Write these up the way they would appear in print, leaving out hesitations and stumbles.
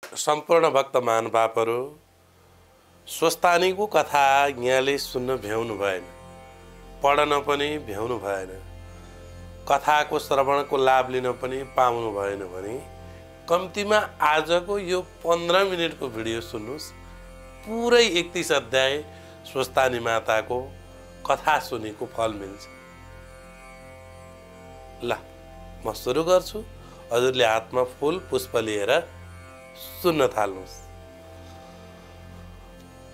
सम्पूर्ण भक्त महानुभावहरू, स्वस्थानीको कथा यहाँले सुन्न भ्याउनु भएन, पढ्न पनि भ्याउनु भएन, कथाको श्रवणको लाभ लिन पनि पाउनु भएन भने कम्तीमा आजको यो 15 मिनेटको भिडियो सुन्नुस्। पुरै 31 अध्याय स्वस्थानी माताको कथा सुनेको फल मिल्छ। ल म सुरु गर्छु। हजुरले हातमा फूल पुष्प लिएर सुन्न थाल्नुस्।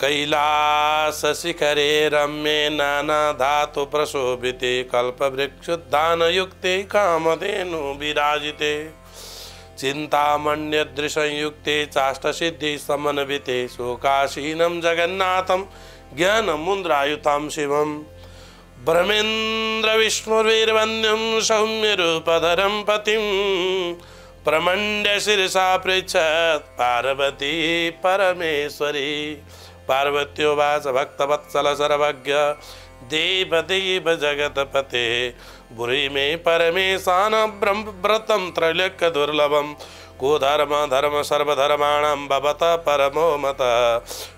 कैलास शिखरे रम्ये नाना धातु प्रशोभिते कल्पवृक्षोद्यान युक्ते कामधेनु विराजिते चिंतामण्य संयुक्ते चाष्टसिद्धि समन्विते शोकासीनं जगन्नाथं ज्ञानमुद्रायुतां शिवं ब्रह्मेन्द्र विष्णुर्वीरवन्द्यं सौम्यरूपधरं पतिं प्रमंड्य शिरसा पृच्छत् पार्वती परमेश्वरी। पार्वत्योवाच भक्तवत्सल सर्वज्ञ देव देव जगतपते बुरी मे परमेशान ब्रह्मव्रतं त्रैलोक्य दुर्लभम को धर्म धर्म सर्वधर्माणां भवत परमो मत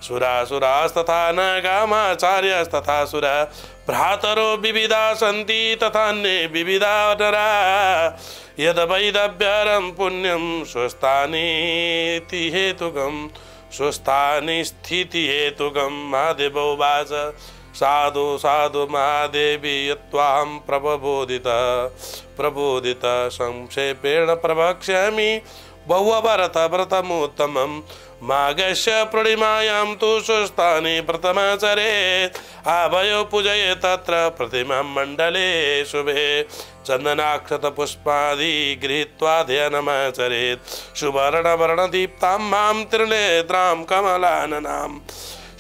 सुरासुरास्तथा नागामाचार्यस्तथा सुरा भ्रातरो विविधा सन्ति तथान्ये विविधा नरा यद वैदव्यरं पुण्यं स्वस्थानीति हेतुकं स्वस्थानी स्थिति हेतुकं महादेवोवाच साधु साधु महादेवी यत्त्वां प्रबोधित संक्षेपेण प्रवक्ष्यामि बहुवरत व्रतमुत्तमं माघस्य पूर्णिमायां तु स्वस्थाने प्रथमाचरेत् आवयो पूजये तत्र प्रतिमां मण्डले शुभे चन्दनाक्षत पुष्पादि गृहीत्वा ध्यानमाचरेत् सुवर्णवर्णदीप्तां मां त्रिनेत्रां कमलाननां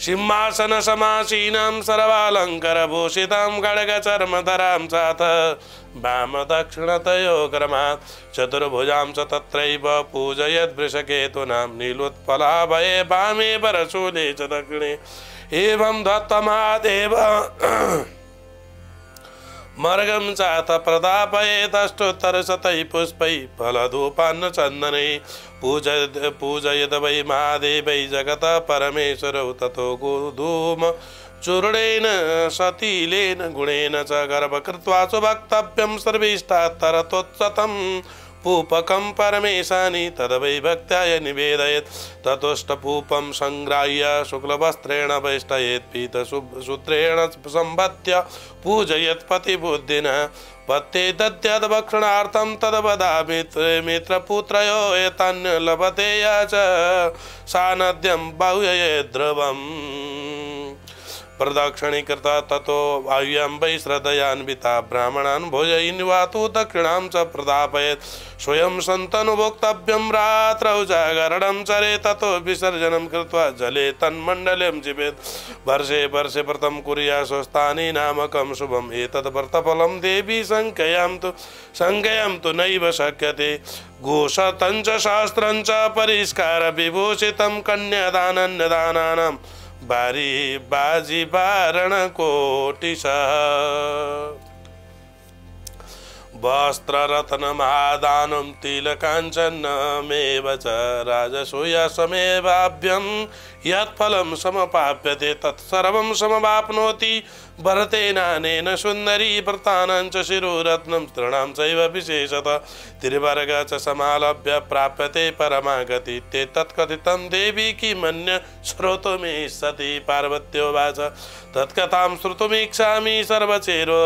सिंहासन समासीनां सर्वालङ्कारभूषितां खड्गचर्मधरां चाथ वाम दक्षिणतयो क्रमात् चतुर्भुजां च तत्रैव पूजयद् वृषकेतूनां नीलोत्पलाभये वामे परशूले च दक्षिणे एवं दत्तमादेव मर्गं चाथ प्रदापयेदष्टोत्तरशतैः पुष्पैः फलधूपान्न चन्दनैः पूजयद वै महादेवै जगतः परमेश्वरौ ततो गोधूम चूर्णेन सतीलेन गुणेन च गर्भकृत्वा सुभक्तव्यं सर्वेष्टात् तरतोत्सतं पूपकं परमेशानि तद्वै भक्त्याय निवेदयेत् ततोष्टपूपं संग्राह्य शुक्लवस्त्रेण वैष्टयेत् पीतसूत्रेण संबध्य पूजयेत् पतिबुद्धिना पत्ते दद्यात् भक्षणार्थं तद्वदामि मित्रपुत्रयो एतान्य लभते च सानद्यं बाह्ययेत् ध्रुवम् प्रदक्षिणीकृता ततो वायुं वै श्रद्धयान्विता ब्राह्मणान् भोजयिन्वा तु दक्षिणां च प्रदापयेत् स्वयं सन्तनुभोक्तव्यं रात्रौ जागरणं चरेत् ततो विसर्जनं कृत्वा जले तन्मण्डलं जीवेत् वर्षे वर्षे व्रतं कुर्यात् स्वस्थानी नामकं शुभम् एतद् व्रतफलं देवी संज्ञां तु नैव शक्यते घोषतं च शास्त्रं च परिष्कार विभूषितं कन्यादानन्यदानानां बारी बाजी बारण कोटिशः वस्त्र महादानं तिलकाञ्चनमेव च राजसूयसमेवाभ्यं यत्फलं समपाप्यते तत्सर्वं समवाप्नोति भरतेनानेन सुन्दरी व्रतानां च शिरोरत्नं स्त्रीणां चैव विशेषतः त्रिवर्ग च समालभ्य प्राप्यते परमागति ते तत्कथितं देवी किमन्य श्रोतुमे सति। पार्वत्योवाच तत्कथां श्रोतुमिच्छामि सर्वचेतो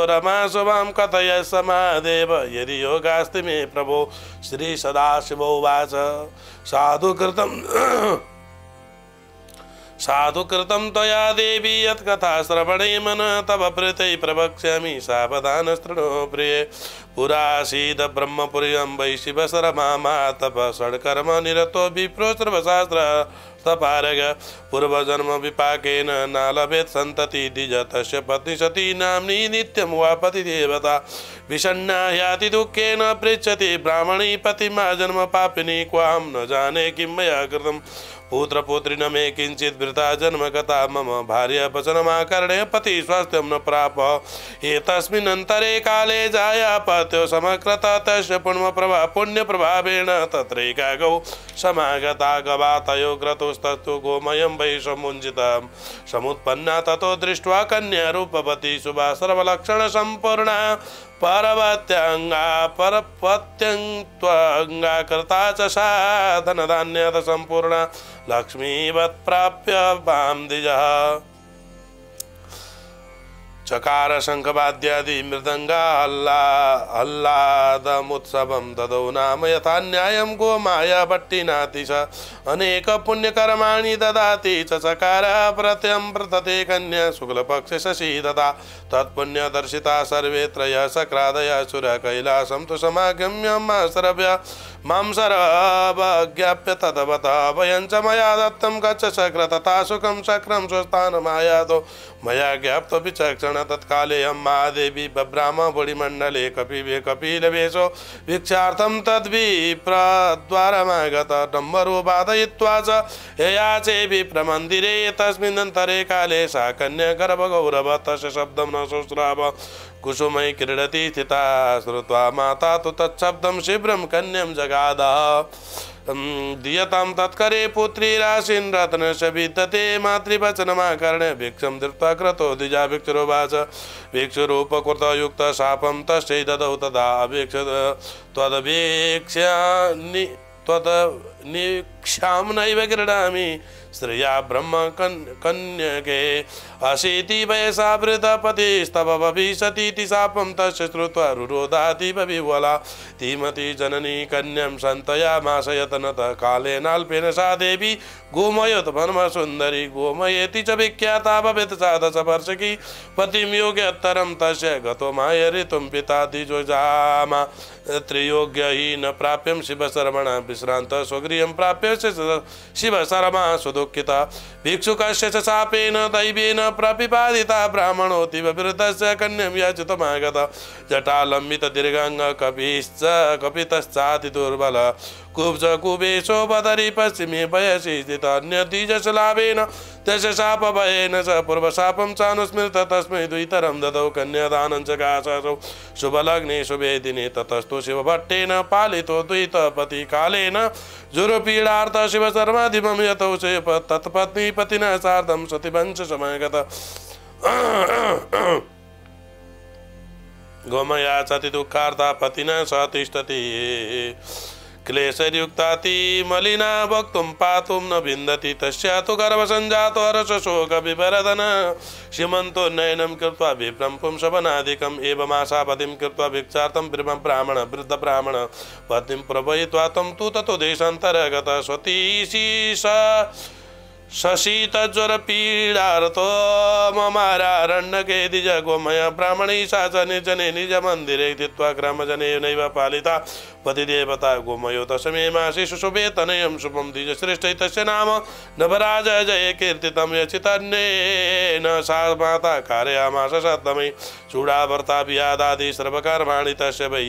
रमा शुभां कथय समादेव यदि योगास्ति मे प्रभो श्री सदाशिवोवाच साधुकृतं त्वया देवी यत्कथा श्रवणे मन तव प्रीतै प्रवक्ष्यामि सावधान शृणु प्रिये। पुरासीद ब्रह्मपुर्यं वै शिवशरमा तप षड्कर्म निरतो विप्रो सर्वशास्त्र तपारग पूर्वजन्म विपाकेन न लभेत् सन्तति द्विज तस्य पत्नी सती नाम्नी नित्यं वा पतिदेवता विषण्णा ह्याति दुःखेन पृच्छति ब्राह्मणी पतिमा जन्म पापिनी क्वां न जाने किं मया कृतं पुत्र पुत्री न मे किंचित वृथा जन्म गता मम भार्य वचनमाकर्ण्य पति स्वास्थ्यं न प्राप एतस्मिन् अंतरे काले जाया मृत्यो समकृत तस्य पुण्यप्रभावेण तत्रैका गौ समागता गवातयो क्रतुस्तस्तु गोमयं वै समुञ्जितं समुत्पन्ना ततो दृष्ट्वा कन्या रूपवती शुभा सर्वलक्षण सम्पूर्णा परवत्यंगा परपत्यंगा कृता च साधनधान्यत सम्पूर्णा लक्ष्मीवत् प्राप्य वां द्विजः चकार शंखवाद्यादि मृदंगाह्लादमुत्सवं ददौ नाम यथा न्यायं गोमाया भट्टिनाति स अनेक पुण्यकर्माणि ददाति च चकार प्रत्यं प्रतते कन्या शुक्लपक्षे शशि ददा तत्पुण्यदर्शिता सर्वे त्रयः सक्रादय सुर कैलासं तु समागम्य मां सर्वज्ञाप्य तदवत भयं च मया दत्तं गच्छ शक्र तथा सुखं शक्रं स्वस्थानमायातो मया ज्ञाप्तो विचक्षण तत्काले अम्मा देवी बभ्राम बुडिमण्डले कपिलवेशो भिक्षार्थं तद्विप्रद्वारमागत डम्बरो बाधयित्वा च ययाचे विप्रमन्दिरे तस्मिन्नन्तरे काले सा कन्या गर्भगौरव तस्य शब्दं न शुश्राव कुसुमै क्रीडति स्थिता श्रुत्वा माता तु तत्शब्दं शीघ्रं कन्यां जगाद दीयतां तत्करे पुत्री राशिन् रत्नस्य विद्यते मातृवचनमाकर्ण्य भिक्षं धृत्वा क्रतो द्विजा भिक्षुरुवाच भिक्षुरूपकृतयुक्त शापं तस्यै ददौ तदा अभिक्ष त्वदनिक्षां नैव क्रीडामि श्रिया ब्रह्म कन्यके अशीति वयसा वृद्धपतिस्तव भविष्यतीति शापं तस्य श्रुत्वा रुरोधाति बविह्वला धीमती जननी कन्यां सन्तयामास यतनतः कालेनाल्पेन सा देवी गोमयोत्पन्ना सुन्दरी गोमयेति च विख्याता भवेत् सा दशवर्षकी पतिं योग्योत्तरं तस्य गतो मायरितुं पिता द्विजोजामा त्रियोग्यहीन प्राप्यं शिवशर्मणा विश्रान्त स्वगृहं प्राप्य शिवशर्मा सुदुःखिता भिक्षुकस्य च शापेन दैवेन प्रपिपादिता ब्राह्मणोऽतीव वृद्धस्य कन्यां याचितुमागता जटालम्बित दीर्घाङ्ग कपितश्चाति दुर्बल कुब्ज कुबेशो बदरी पश्चिमे वयसि स्थित अन्यद्विजशलाभेन तस्य शापभयेन च पूर्वशापं चानुस्मृत तस्मै द्वितरं ददौ कन्यादानं च काशसौ शुभलग्ने शुभेदिने ततस्तु शिवभट्टेन पालितो द्वैतपति कालेन जुरुपीडार्थ शिवशर्माधिपं यतौ च तत्पत्नी पतिना सार्धं सतिवंश समागत गोमया सति दुःखार्ता पतिना स तिष्ठति क्लेशयुक्ताति मलिना वक्तुं पातुं न विन्दति तस्या तु गर्भसञ्जातो हर्षशोकविभरदन श्रीमन्तो नयनं कृत्वा विप्रं पुंसवनादिकम् एवमाशापतिं कृत्वा भिक्षार्थं ब्राह्मण वृद्धब्राह्मण पत्नीं प्रवयित्वा तं तु ततो देशान्तरगत स्वतीशीष शशीतज्वरपीडार्तो ममारारण्यके द्विज गोमय ब्राह्मणी सा च निर्जने निजमन्दिरे स्थित्वा ग्रामजनेनैव पालिता पतिदेवता गोमयो दशमे मासे शुशुभे तनयं शुभं द्विजश्रेष्ठै तस्य नाम नवराज जय कीर्तितं यचितन्येन सा माता कारयामास सप्तमे चूडावर्ताभियादादि सर्वकर्माणि तस्य वै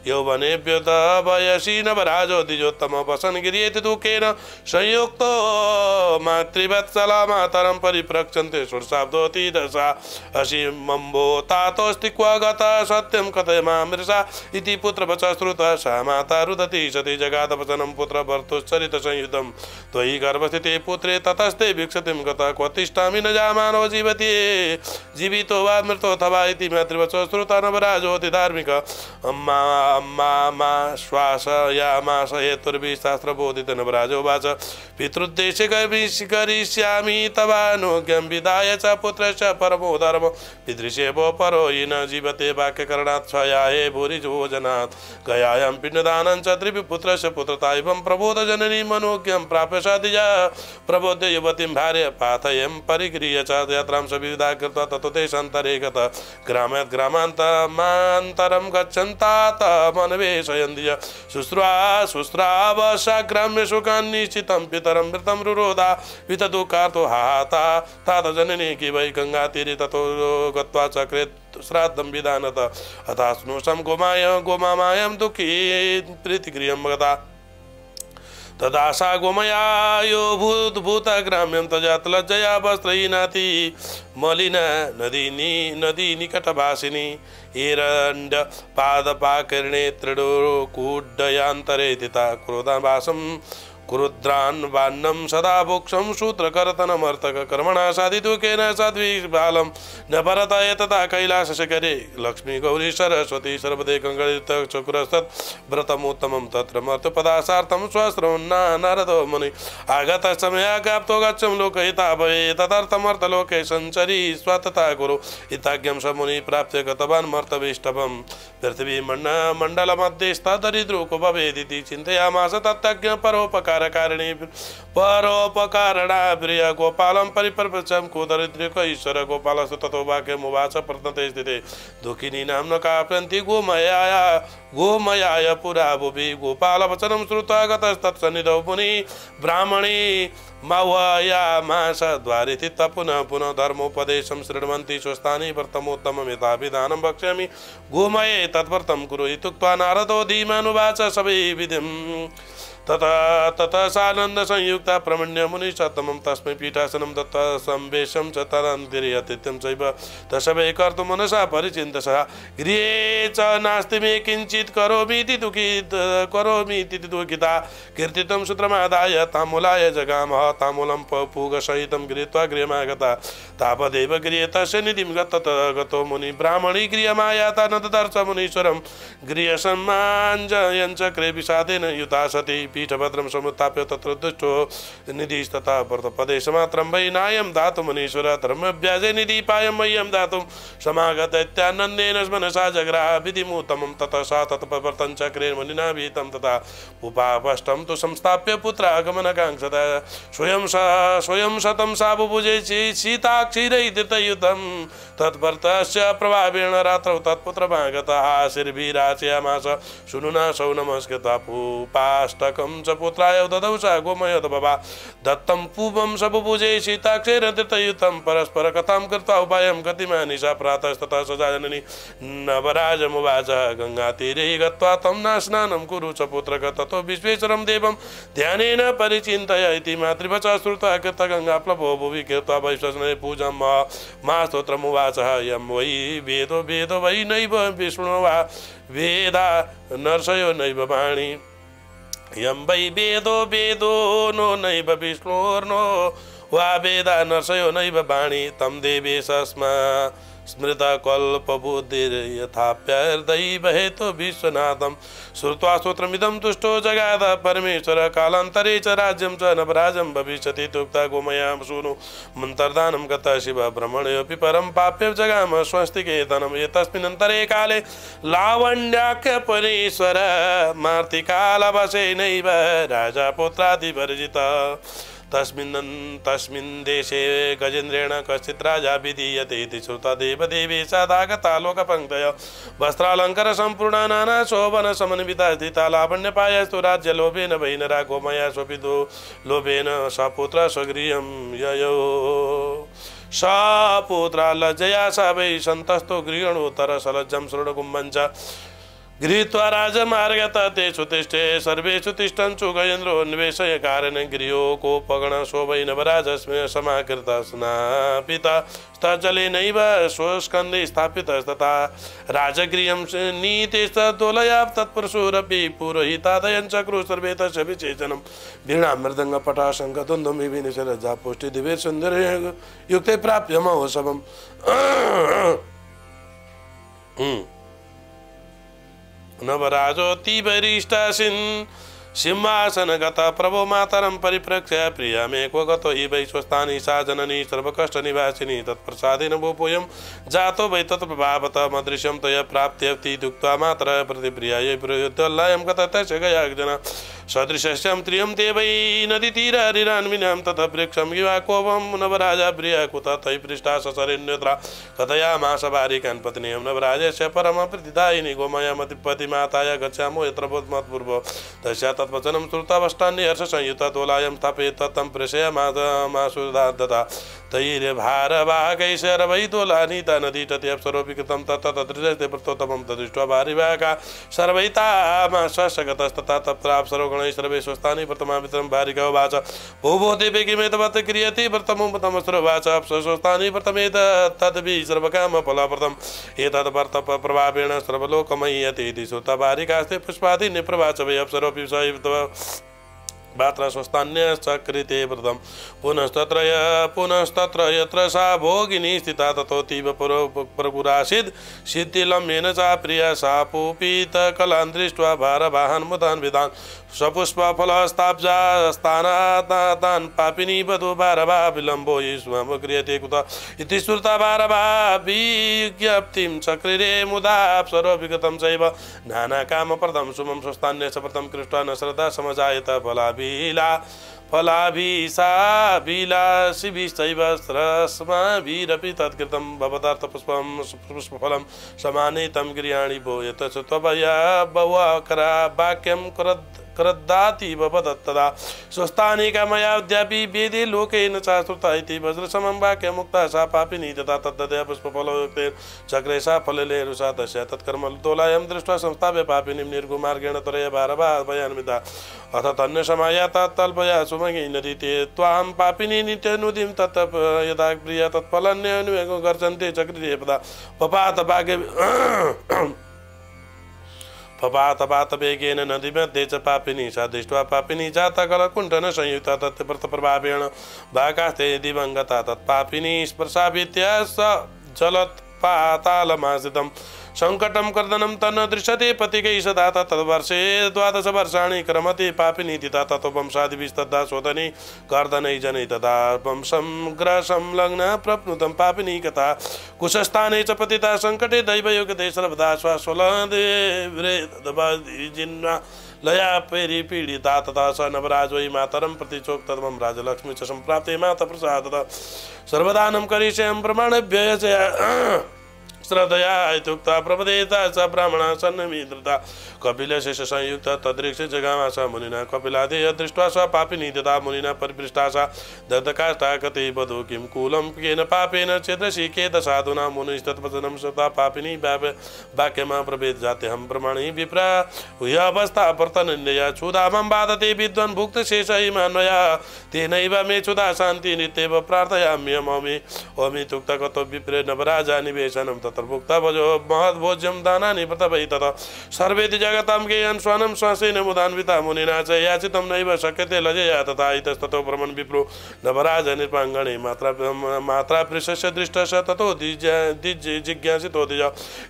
यौवनेभ्यो वयसि नवराजो द्विजोत्तम वसन् गिर्येति दुःखेन संयुक्तो मातृवत्सला मातरं परिप्रक्षन्ते षोडशाब्दोति दशा अशीमम्बो तातोऽस्ति क्व गता सत्यं कथय मामृषा इति पुत्रवचः श्रुतः सा माता रुदति सति जगादवचनं पुत्रभर्तुश्चरितसंयुतं त्वयि गर्भस्थिते पुत्रे ततस्ते भिक्षतिं गतः क्व तिष्ठामि न जामानो जीवति जीवितो वा मृतोऽथवा इति मातृवचः श्रुतः नवराजोऽति धार्मिक अम्मा श्वासयामास हेतुर्भिः शास्त्रबोधित नवराजोवाच पितृद्देशे करिष्यामि तवानुज्ञं विधाय च पुत्रस्य परमो धर्म पितृसेवो परो हि न जीवते वाक्यकरणात् क्षयाये भूरिभोजनात् गयायां पिण्डदानं च त्रिपुत्रस्य पुत्रता एवं प्रबोध जननी मनोज्ञं प्राप्य सदिजा प्रबोध्य युवतीं भार्य पाथयं परिगृह्य च यात्रां सविविधा कृत्वा ततो देशान्तरे गतः ग्रामात् ग्रामान्तरं गच्छन्तात मनवेशयन्ति शुश्रावशाग्राम्य सुखान् निश्चितं पितरं मृतं रुरोधा वितदुःखार्तो हाता तात जननी कि वै गङ्गातीरे ततो गत्वा चक्रेत् श्राद्धं विधानत अथास्नुषं गोमामायं दुःखी प्रीतिगृहं गता तदा सा गोमयायो भूतग्राम्यं तजात लज्जया वस्त्रहीनाति मलिन नदी निकटभासिनी एरण्ड पादपाकर्णे त्रिडोकूड्डयान्तरे तिता क्रोधाभासं कुरुद्रान्वान्नं सदा भोक्षं शूद्रकर्तनमर्तक कर्मणा साधितुकेन साध्वीबालं न भरताय तथा कैलासशिखरे लक्ष्मी गौरी सरस्वती सर्वदे कंगलितचक्रुरस्तत् व्रतमुत्तमं तत्र मर्त्यपदासार्थं स्वस्रवन्ना नारदो मुनि आगतः समयागाप्तो गच्छं लोकहिता भवे तदर्थमर्थलोके सञ्चरी स्वतता गुरु हिताज्ञं स मुनि प्राप्य गतवान् मर्तवीष्टभं पृथ्वीमण्डलमध्यस्थदरिद्रोको भवेदिति चिन्तयामास तत्तज्ञ परोपकारकारिणी परोपकारणा प्रिय गोपालं परिप्रपञ्चं कुदरिद्रिक ईश्वर गोपालस्तु ततो वाक्यमुवाच प्रत्नते स्थिते दुःखिनी नाम्न काप्यन्ति गोमयाय पुरा भुवि गोपालवचनं श्रुत्वा गतस्तत्सन्निधौ मुनि ब्राह्मणी मावयामास द्वारे स्थित्वा पुनः पुनः धर्मोपदेशं शृण्वन्ति स्वस्थानि व्रतमोत्तमं यथा विधानं वक्ष्यामि गोमये तद्व्रतं कुरु इत्युक्त्वा नारदो धीमानुवाच सवै विधिं ततः सानंद संयुक्ता प्रमण्य मुनि सत्तमं तस्मै पीठासनं दत्त्वा संवेशं च तदन्तिर्यतिथ्यं चैव तशवै कर्तुं मनसा परिचिन्तसः गृहे च नास्ति मे किञ्चित् करोमीति दुःखिता कीर्तितं सूत्रमादाय ताम्बूलाय जगामः ताम्बूलं पूगसहितं गृहीत्वा गृहमागता तावदेव गृहे तस्य निधिं गतो मुनि ब्राह्मणी गृहमायाता न ददर्श मुनीश्वरं गृहसम्माञ्जयञ्च क्रे विषादेन युता सती पीठभद्रं समुत्थाप्य तत्र दुष्टो निधिस्तथा व्रतपदेशमात्रं वै नायं दातुं मुनीश्वर धर्मव्याजे निधिपायं मह्यं दातुं समागत इत्यानन्देन मनसा जग्राह विधिमुत्तमं ततः सा तत्प्रवर्तनं चक्रे मुनिना विहितं तथा उपापष्टं तु संस्थाप्य पुत्रागमनकाङ्क्षता स्वयं शतं सा बुभुजे सीताक्षीरैर्धृतयुतं तत्भर्तस्य प्रभावेण रात्रौ तत्पुत्रमागतः आशीर्भिराचयामास शुनुना सौ नमस्कृत्वा पूपाष्टकं च पुत्राय ददौ सा गोमयोद बभा दत्तं पूपं स बुभुजे सीताक्षीरधृतयुतं परस्पर कथां कृत्वा उपायं गतिमानिशा प्रातस्ततः सजाननी नवराजमुवाच गङ्गातीरे गत्वा तं न स्नानं कुरु च पुत्रक ततो विश्वेश्वरं देवं ध्यानेन परिचिन्तय इति मातृवचः श्रुत्वा कृतगङ्गाप्लवो भुवि कृत्वा वैश्वसने पूजां मा स्तोत्रमुवाच यं वै वेदो वै नैव विष्णु वा वेदा नर्षयो नैव वाणी यं वै वेदो नो नैव विष्णोर्नो वा वेदा नर्षयो नैव वाणी तं देवेशस्मा स्मृतकल्पबुद्धिर्यथाप्यर्दैवहेतु विश्वनाथं श्रुत्वा स्तोत्रमिदं तुष्टो जगाद परमेश्वर कालान्तरे च राज्यं च नवराजं भविष्यति तुक्ता गोमयां सूनु मन्तर्दानं गतः शिव ब्रह्मणोऽपि परं पाप्य जगाम स्वस्तिकेतनम् एतस्मिन्नन्तरे काले लावण्याख्यपरेश्वर मार्तिकालवशेनैव राजा पुत्रादिवर्जितः तस्मिन् देशे गजेन्द्रेण कश्चित् राजा विधीयते इति श्रुता देवदेवी सदागता लोकपङ्क्तय वस्त्रालङ्कार सम्पूर्णा नाना शोभन समन्विता स्थिता लावण्यपायस्तु राज्य लोभेन वैनरा गोमया स्वपितो लोभेन सपुत्र स्वगृहं ययो सपुत्रा लज्जया स वै सन्तस्तो गृहणोत्तर सलज्जं शृणुकुम्भञ्च गृहीत्वा राजमार्गतः तेषु तिष्ठे सर्वेषु तिष्ठन्तु गजेन्द्रोन्वेषय कारणं गृहो कोपगण शोभै नवराजस्मै समाकृतः स्नापितः स्थजलेनैव स्वस्कन्धे स्थापितस्तथा राजगृहं नीतिस्तदोलया तत्पुरुषोरपि पुरोहितादयं चक्रुः सर्वे तस्य विशेषणं वीणा मृदङ्गपटा शङ्खधुन्दुमिविनिशलज्जापुष्टि दिव्यसुन्दरयुक्ते प्राप्य महोत्सवम् नवराजोऽतिवरिष्ठासीन् सिंहासनगता प्रभो मातरं परिप्रक्ष्य प्रिया मे क्व गतो हि वै स्वस्थानि सा जननी सर्वकष्टनिवासिनी तत्प्रसादेन भूपोऽयं जातो वै तत्प्रभावतः मदृश्यं त्वया प्राप्त्येति दुक्त्वा मातरः प्रतिप्रियायै प्रयुद्धोल्लायं गतः तस्य गयाग्जना सदृशस्यं त्रियं ते वै नदीतीरहरिरान्विनां ततः वृक्षं युवा कोपं नवराजा प्रिया कुतः तैः पृष्ठा ससरेण्यत्रा कथयामास बालिकान् पत्नीं नवराजस्य परमप्रीतिदायिनी गोमयामतिपतिमाताय गच्छामो यत्र बोधमत्पूर्वो तस्या तत्वचनं श्रुतावष्टान्य हर्षसंयुता दोलायं स्थापयित्वा तं प्रेषयामासुदादता तैर्भारवागैशरवैतोलानीता नदी तटे अप्सरोऽपि कृतं तत्तदृशते प्रतोत्तमं तदृष्ट्वा भारिवाका सर्वैतामाश्वासगतस्तथा तत्राप्सरो गणैः सर्वे स्वस्थानि प्रथमामित्रं भारिका उवाच भूभूतिभिकिमेतवत् क्रियते प्रथमोपतमस्रोवाच अप्सस्वस्थानि प्रथमेतद्भिः सर्वकामफलप्रदम् एतद्वर्तप्रभावेण सर्वलोकमय्यते इति श्रुता भारिकास्ते पुष्पादि निप्रवाच वै अप्सरोऽपि सैव भात्रा स्वस्तान्यश्चक्रिते व्रतं पुनस्तत्र यत्र सा भोगिनी स्थिता ततोऽतीव प्रपुरासीद् सिद्धिलम्येन चा प्रिया सा पूपितकलान् दृष्ट्वा भारवाहन्मुतान् विधान् सपुष्पफलस्ताब्जास्तानातान् पापिनी वधू भारवा विलम्बो यीष्वं क्रियते कुत इति श्रुता भारवा विज्ञप्तिं चक्रिरे मुदा अप्सरो विगतं चैव नानाकामप्रदं सुमं स्वस्तान्यस्य व्रतं कृष्ट्वा न श्रद्धा समजायत फलाभिलाषिभिश्चैव स्रस्माभिरपि तत्कृतं भवतार्थपुष्पं पुष्पफलं समानीतं गिर्याणि भो यतच त्वया बहुकरा वाक्यं करद्दाति वदत्तदा स्वस्थानिका मयाद्यापि वेदे लोकेन चाश्रुता इति वज्रसमं वाक्यमुक्ता सा पापिनी तथा तद्दया पुष्पफलोक्तेन चक्रे सा फललेरुषा तस्या तत्कर्मतोलायं दृष्ट्वा संस्थाप्य पापिनीं निर्गुमार्गेण त्वरया भारवाभयान्विता अथ तन्यसमायाता तल्पया सुमगी नदी ते त्वां पापिनी नित्यनुदिं तत् यदा प्रिया तत्फलन्यनुवेगो गर्जन्ते चक्रिरे पदा पपात वेगेन नदीमध्ये च पापिनी सा दृष्ट्वा पापिनी जाता कलकुण्ठन संयुक्ता तत्प्रभावेण भाकास्ते दिवङ्गता तत्पापिनी स्पर्शाभित्या स जलत् पातालमाश्रितं संकटं कर्दनं तन्न दृश्यते पतिकै सदा तद्वर्षे 12 वर्षाणि क्रमते पापिनी तिता ततो वंशादिभिस्तद्धा शोधने कर्दनै जनै तदा वंशं ग्रसंलग्न प्रप्नुतं पापिनी कथा कुशस्थाने च पतिता संकटे दैवयोगते सर्वदा स्वस्वलदेव्रेदजिन्ना लया पेरी पीडिता तथा स नवराज वै मातरं प्रति चोक्तमं राजलक्ष्मी च सम्प्राप्ते माता प्रसादतः सर्वदानं करिष्यं प्रमाणभ्यय श्रद्धया इत्युक्ता प्रपदेता स ब्राह्मणा सन्नमित्रता कपिलशेष संयुक्त तदृक्ष जगामा स मुनिना कपिलादेय दृष्ट्वा स पापिनी तथा मुनिना परिपृष्टा सा दग्धकाष्ठा कते वधू किं कुलं केन पापेन चेद्रशिकेत साधुना मुनिस्तत्वचनं श्रुत्वा पापिनी वाक्यमा प्रभेद जातेऽहं प्रमाणी विप्रा हुयावस्था वर्तनन्यया क्षुधामं बाधते विद्वान् भुक्तशेषैमान्वया तेनैव मे क्षुधा शान्ति नित्येव प्रार्थयाम्यहमि ओमित्युक्ता कतो विप्रे नवराजा निवेशनं तत्रभुक्ता भजो महद्भोज्यं दानानि प्रतपै ततः सर्वेति जगतां गेयं स्वानं श्वासेन मुदान्विता मुनिना च याचितं नैव शक्यते लजया तथा इतस्ततो ब्रह्मन् विप्रो नवराज निर्पाङ्गणे मात्रा पृष्ठस्य दृष्टस्य ततो जिज्ञासितो द्विज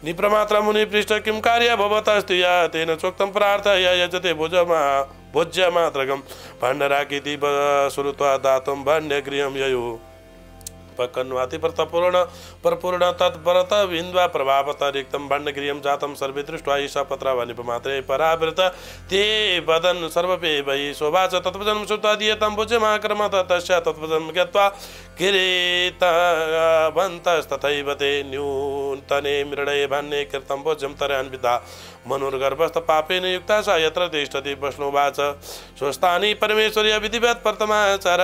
निप्रमात्रा मुनिपृष्ठ किं कार्य भवतस्ति या तेन चोक्तं प्रार्थया यजते भोज्यमात्रकं भण्डराकीति श्रुत्वा दातुं भाण्यगृहं ययुः पकन्वाति परपूर्ण तत्परत विन्द्वा प्रभावतरिक्तं भण्डगृहं जातं सर्वे दृष्ट्वा ईशा पत्रावनिपमात्रे परावृत ते वदन् सर्वपे वै शोभाच तत्त्वजन्म श्रुत्वा दीयतं भुजमाक्रमत तस्य तत्त्वजन्म ज्ञात्वा किरीतवन्तस्तथैव ते न्यूतने मृडये भान्ये कृतं भोज्यं तरान्विता मनुर्गर्भस्थ पापेन युक्ता सा यत्र तिष्ठति वैष्णवाच स्वस्थानि परमेश्वर्य विधिवत् प्रथमाचार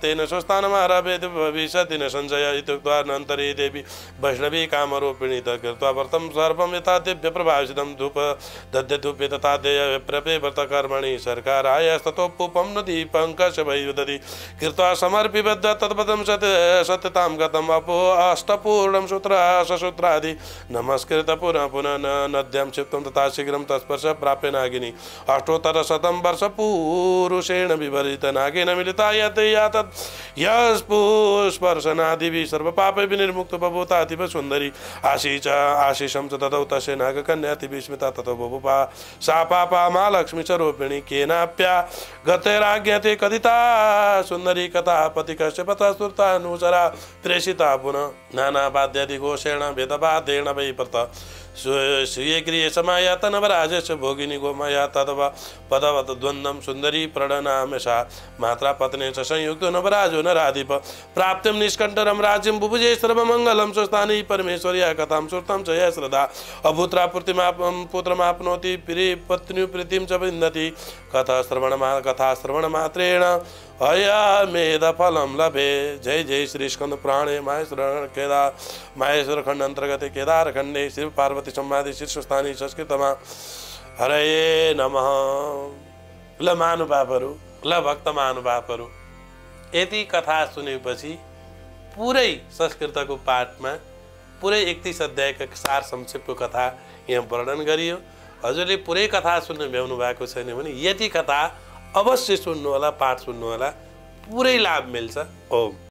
तेन स्वस्थानमारभेद भविष्यति न संशय इत्युक्त्वा अनन्तरे देवी वैष्णवी कामरूपिणी कृत्वा व्रतं सर्वं यथा दिव्य प्रभावितं धूप दध्यधूपे तथा देयप्रभे व्रतकर्मणि सर्कारायस्ततो पूपं नदी पङ्कज वै ददति कृत्वा समर्पिबद्ध तद्पदं सत्यतां गतम् अपो अष्टपूर्णं सूत्रादि नमस्कृत पुनः पुनः नद्यां क्षिप्तं तथा शीघ्रं तत्स्पर्श प्राप्य नागिनी अष्टोत्तरशतं वर्ष पुरुषेण विभरित नागेन मिलिता यस्पुस्पर्शनादिभिः सर्वपापैः निर्मुक्त बभूता अतीव सुन्दरी आशीषं च ददौ तस्य नागकन्यातिभिः स्मिता ततो बभूपा सा पापा मा लक्ष्मी च रूपिणी केनाप्या गतेराज्ञते कथिता सुन्दरी कथा पतिकस्य पथस्तुतानुचरा प्रेषिता पुनः नानावाद्यादिघोषेण वेदवादेन वै प्रत स्वीयगृहे समायाता नवराजस्य भोगिनी गोमाया तदवा पदवत द्वन्द्वं सुन्दरी प्रणनाम सा मात्रा पत्ने च संयुक्तो नवराजो नराधिप प्राप्तिं निष्कण्ठरं राज्यं बुभुजे सर्वमङ्गलं स्वस्थानि परमेश्वर्या कथां श्रुतं च या श्रद्धा अभूत्रा पुत्रमाप्नोति पत्न्युप्रीतिं च विन्दति कथा मात्रेण हयामेध फलम लभे। जय जय श्री स्कंद पुराणे माहेश्वर खंड अंतर्गत केदार खंडे शिव पार्वती संवादी शीर्षस्थानी संस्कृतमा हरये नमः। ल महानुभावहरू, ल भक्त महानुभावहरू, यति कथा सुनेपछि पुरै संस्कृतको पाठमा पुरै 31 अध्यायका सार संक्षेपको कथा यहाँ वर्णन गरियो। हजुरले पुरै कथा सुन्नु भ्याउनु भएको छैन भने यति कथा अवश्य सुन्नुहोला, पाठ सुन्नुहोला, पुरै लाभ मिल्छ। ओम।